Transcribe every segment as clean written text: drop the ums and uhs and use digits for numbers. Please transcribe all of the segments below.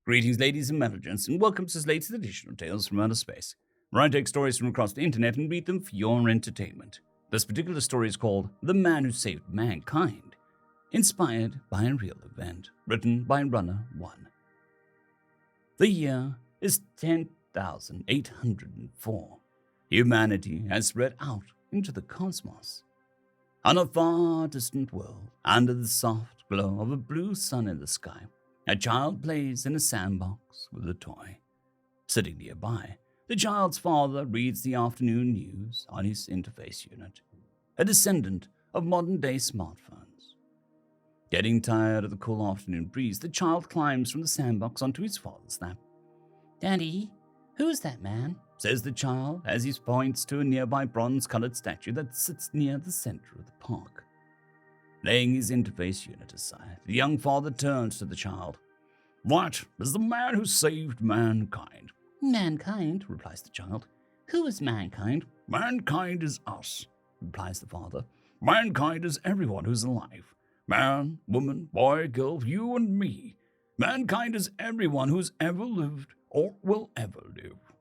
Greetings, ladies and gents, and welcome to this latest edition of Tales from Outer Space, where I take stories from across the internet and read them for your entertainment. This particular story is called The Man Who Saved Mankind, inspired by a real event, written by Runner 1. The year is 10,804. Humanity has spread out into the cosmos. On a far distant world, under the soft glow of a blue sun in the sky, a child plays in a sandbox with a toy. Sitting nearby, the child's father reads the afternoon news on his interface unit, a descendant of modern-day smartphones. Getting tired of the cool afternoon breeze, the child climbs from the sandbox onto his father's lap. "Daddy, who's that man?" says the child as he points to a nearby bronze-colored statue that sits near the center of the park. Laying his interface unit aside, the young father turns to the child. "That is the man who saved mankind." "Mankind," replies the child. "Who is mankind?" "Mankind is us," replies the father. "Mankind is everyone who's alive. Man, woman, boy, girl, you and me. Mankind is everyone who's ever lived or will ever live."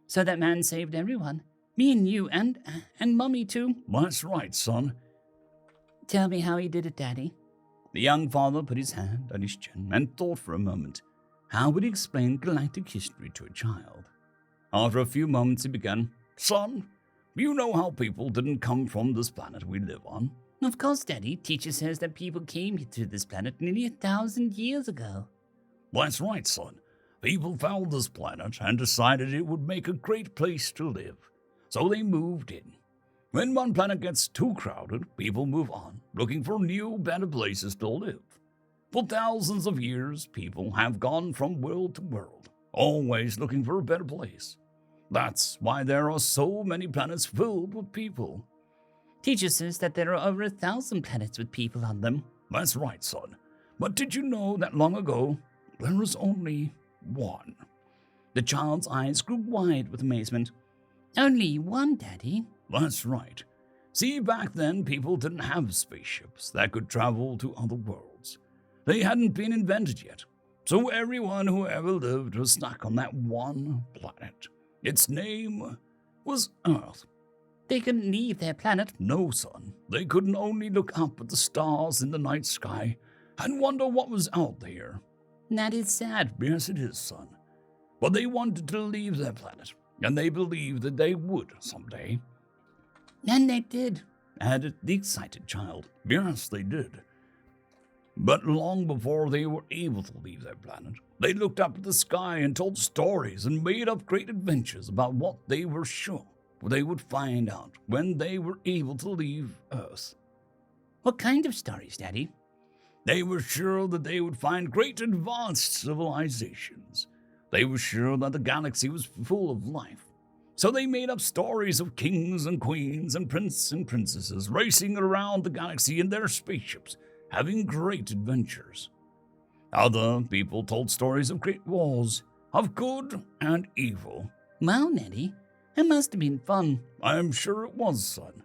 "So that man saved everyone? Me and you and Mummy too?" "That's right, son." "Tell me how he did it, Daddy." The young father put his hand on his chin and thought for a moment. How would he explain galactic history to a child? After a few moments he began, "Son, you know how people didn't come from this planet we live on?" "Of course, Daddy. Teacher says that people came to this planet nearly 1,000 years ago." "That's right, son. People found this planet and decided it would make a great place to live. So they moved in. When one planet gets too crowded, people move on, looking for new, better places to live. For thousands of years, people have gone from world to world, always looking for a better place. That's why there are so many planets filled with people." "Teacher says that there are over 1,000 planets with people on them." "That's right, son. But did you know that long ago, there was only one?" The child's eyes grew wide with amazement. "Only one, Daddy?" "That's right. See, back then, people didn't have spaceships that could travel to other worlds. They hadn't been invented yet. So everyone who ever lived was stuck on that one planet. Its name was Earth." "They couldn't leave their planet?" "No, son. They couldn't only look up at the stars in the night sky and wonder what was out there." "That is sad." "Yes, it is, son. But they wanted to leave their planet, and they believed that they would someday." "And they did," added the excited child. "Yes, they did. But long before they were able to leave their planet, they looked up at the sky and told stories and made up great adventures about what they were sure they would find out when they were able to leave Earth." "What kind of stories, Daddy?" "They were sure that they would find great advanced civilizations. They were sure that the galaxy was full of life. So they made up stories of kings and queens and princes and princesses racing around the galaxy in their spaceships, having great adventures. Other people told stories of great wars, of good and evil." "Well, Daddy, it must have been fun." "I am sure it was, son.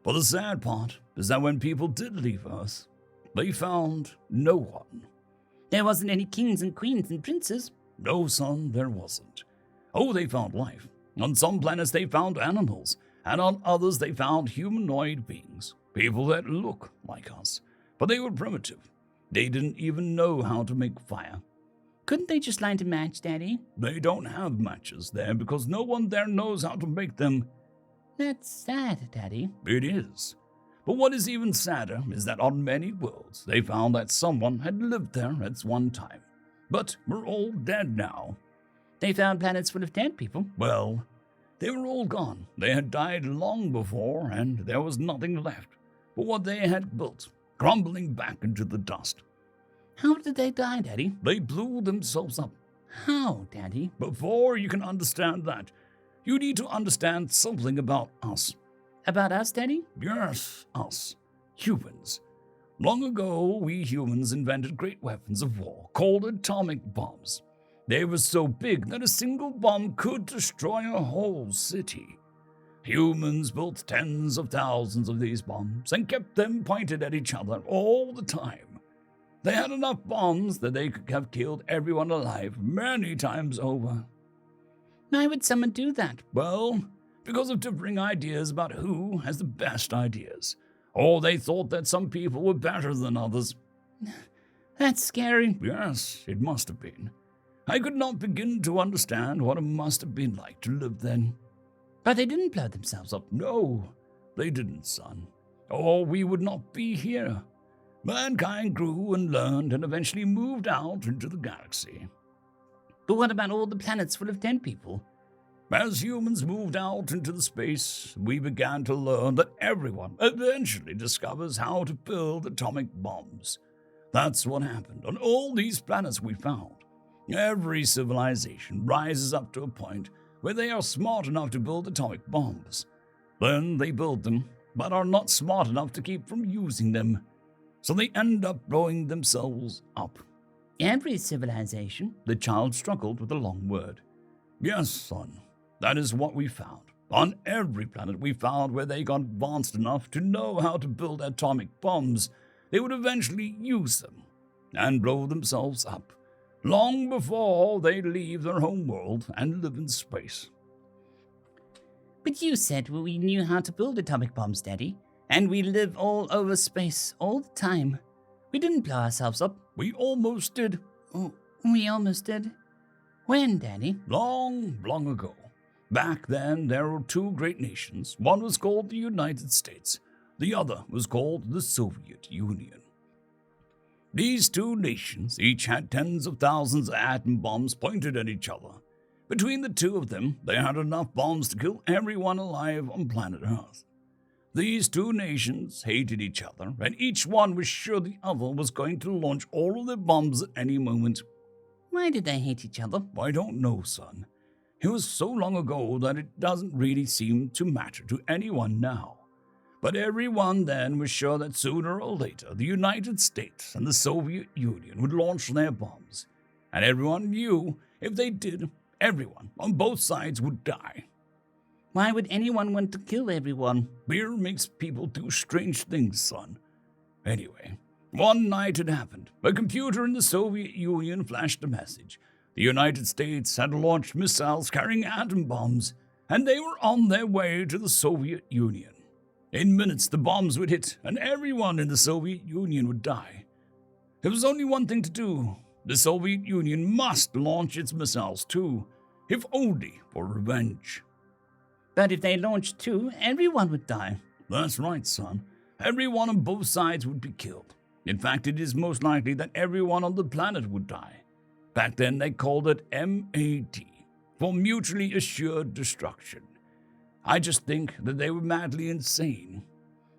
But the sad part is that when people did leave Earth, they found no one." "There wasn't any kings and queens and princes?" "No, son, there wasn't. Oh, they found life. On some planets they found animals, and on others they found humanoid beings, people that look like us, but they were primitive. They didn't even know how to make fire." "Couldn't they just light a match, Daddy?" "They don't have matches there because no one there knows how to make them." "That's sad, Daddy." "It is. But what is even sadder is that on many worlds they found that someone had lived there at one time, but we're all dead now." "They found planets full of dead people?" "Well, they were all gone. They had died long before, and there was nothing left but what they had built, crumbling back into the dust." "How did they die, Daddy?" "They blew themselves up." "How, Daddy?" "Before you can understand that, you need to understand something about us." "About us, Daddy?" "Yes, us. Humans. Long ago, we humans invented great weapons of war called atomic bombs. They were so big that a single bomb could destroy a whole city. Humans built tens of thousands of these bombs and kept them pointed at each other all the time. They had enough bombs that they could have killed everyone alive many times over. Why would someone do that? Well, because of differing ideas about who has the best ideas. Or they thought that some people were better than others. That's scary. Yes, it must have been. I could not begin to understand what it must have been like to live then. But they didn't blow themselves up. No, they didn't, son. Or we would not be here. Mankind grew and learned and eventually moved out into the galaxy. But what about all the planets full of dead people? As humans moved out into the space, we began to learn that everyone eventually discovers how to build atomic bombs. That's what happened on all these planets we found. Every civilization rises up to a point where they are smart enough to build atomic bombs. Then they build them, but are not smart enough to keep from using them. So they end up blowing themselves up. Every civilization? The child struggled with a long word. Yes, son. That is what we found. On every planet we found where they got advanced enough to know how to build atomic bombs, they would eventually use them and blow themselves up, long before they leave their home world and live in space. But you said we knew how to build atomic bombs, Daddy, and we live all over space all the time. We didn't blow ourselves up. We almost did. Oh, we almost did. When, Daddy? Long, long ago. Back then, there were two great nations. One was called the United States. The other was called the Soviet Union. These two nations each had tens of thousands of atom bombs pointed at each other. Between the two of them, they had enough bombs to kill everyone alive on planet Earth. These two nations hated each other, and each one was sure the other was going to launch all of their bombs at any moment. Why did they hate each other? I don't know, son. It was so long ago that it doesn't really seem to matter to anyone now. But everyone then was sure that sooner or later the United States and the Soviet Union would launch their bombs. And everyone knew if they did, everyone on both sides would die. Why would anyone want to kill everyone? Fear makes people do strange things, son. Anyway, one night it happened. A computer in the Soviet Union flashed a message. The United States had launched missiles carrying atom bombs, and they were on their way to the Soviet Union. In minutes, the bombs would hit, and everyone in the Soviet Union would die. There was only one thing to do. The Soviet Union must launch its missiles too, if only for revenge. But if they launched two, everyone would die. That's right, son. Everyone on both sides would be killed. In fact, it is most likely that everyone on the planet would die. Back then, they called it MAD, for Mutually Assured Destruction. I just think that they were madly insane.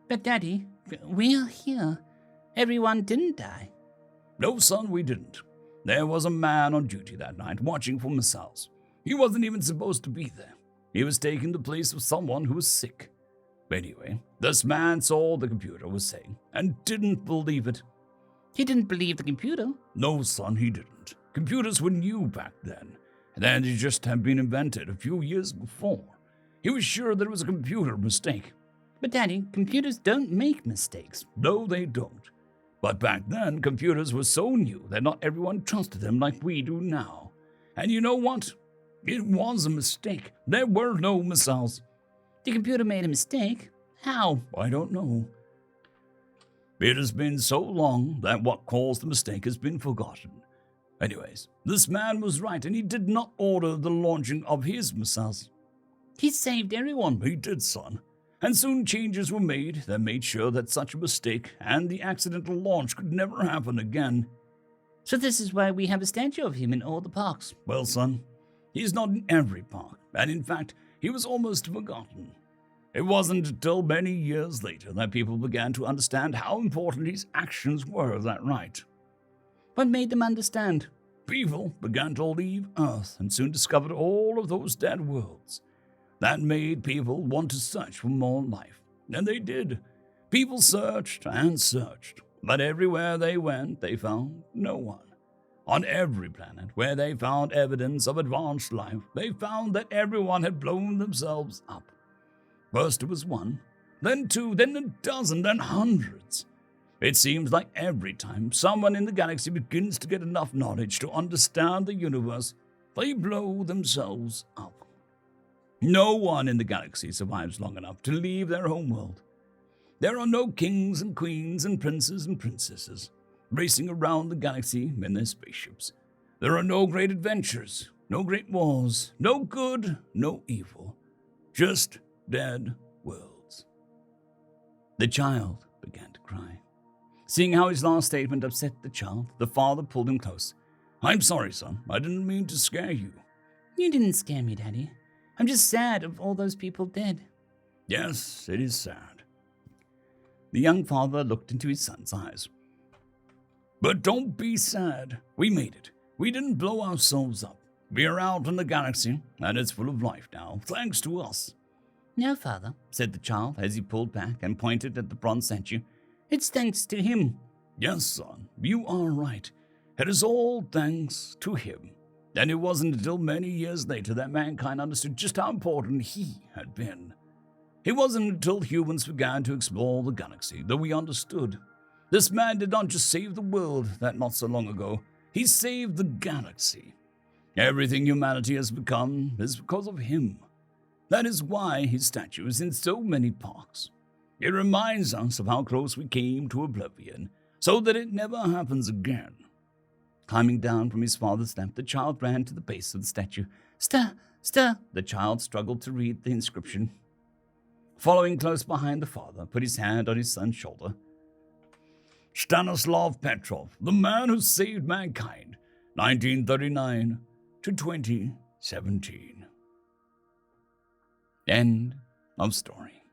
But, Daddy, we're here. Everyone didn't die. No, son, we didn't. There was a man on duty that night watching for missiles. He wasn't even supposed to be there. He was taking the place of someone who was sick. Anyway, this man saw the computer was saying and didn't believe it. He didn't believe the computer? No, son, he didn't. Computers were new back then, and they just had been invented a few years before. He was sure that it was a computer mistake. But, Daddy, computers don't make mistakes. No, they don't. But back then, computers were so new that not everyone trusted them like we do now. And you know what? It was a mistake. There were no missiles. The computer made a mistake? How? I don't know. It has been so long that what caused the mistake has been forgotten. Anyways, this man was right, and he did not order the launching of his missiles. He saved everyone. He did, son. And soon changes were made that made sure that such a mistake and the accidental launch could never happen again. So this is why we have a statue of him in all the parks. Well, son, he's not in every park, and in fact, he was almost forgotten. It wasn't until many years later that people began to understand how important his actions were that night. What made them understand? People began to leave Earth and soon discovered all of those dead worlds. That made people want to search for more life, and they did. People searched and searched, but everywhere they went, they found no one. On every planet where they found evidence of advanced life, they found that everyone had blown themselves up. First it was one, then two, then a dozen, then hundreds. It seems like every time someone in the galaxy begins to get enough knowledge to understand the universe, they blow themselves up. No one in the galaxy survives long enough to leave their homeworld. There are no kings and queens and princes and princesses racing around the galaxy in their spaceships. There are no great adventures, no great wars, no good, no evil, just dead worlds. The child began to cry. Seeing how his last statement upset the child, the father pulled him close. I'm sorry, son. I didn't mean to scare you. You didn't scare me, Daddy. I'm just sad of all those people dead. Yes, it is sad. The young father looked into his son's eyes. But don't be sad. We made it. We didn't blow ourselves up. We are out in the galaxy, and it's full of life now, thanks to us. No, Father, said the child as he pulled back and pointed at the bronze statue. It's thanks to him. Yes, son, you are right. It is all thanks to him. And it wasn't until many years later that mankind understood just how important he had been. It wasn't until humans began to explore the galaxy that we understood. This man did not just save the world that not so long ago, he saved the galaxy. Everything humanity has become is because of him. That is why his statue is in so many parks. It reminds us of how close we came to oblivion, so that it never happens again. Climbing down from his father's lap, the child ran to the base of the statue. Stir, stir! The child struggled to read the inscription. Following close behind the father, put his hand on his son's shoulder. Stanislav Petrov, the man who saved mankind, 1939 to 2017. End of story.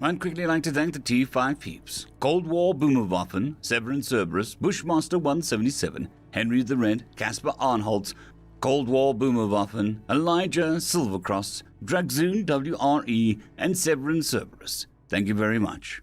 I'd quickly like to thank the T5 peeps: Cold War Boomerwaffen, Severin Cerberus, Bushmaster 177, Henry the Red, Caspar Arnholtz, Cold War Boomerwaffen, Elijah Silvercross, Dragzoon WRE, and Severin Cerberus. Thank you very much.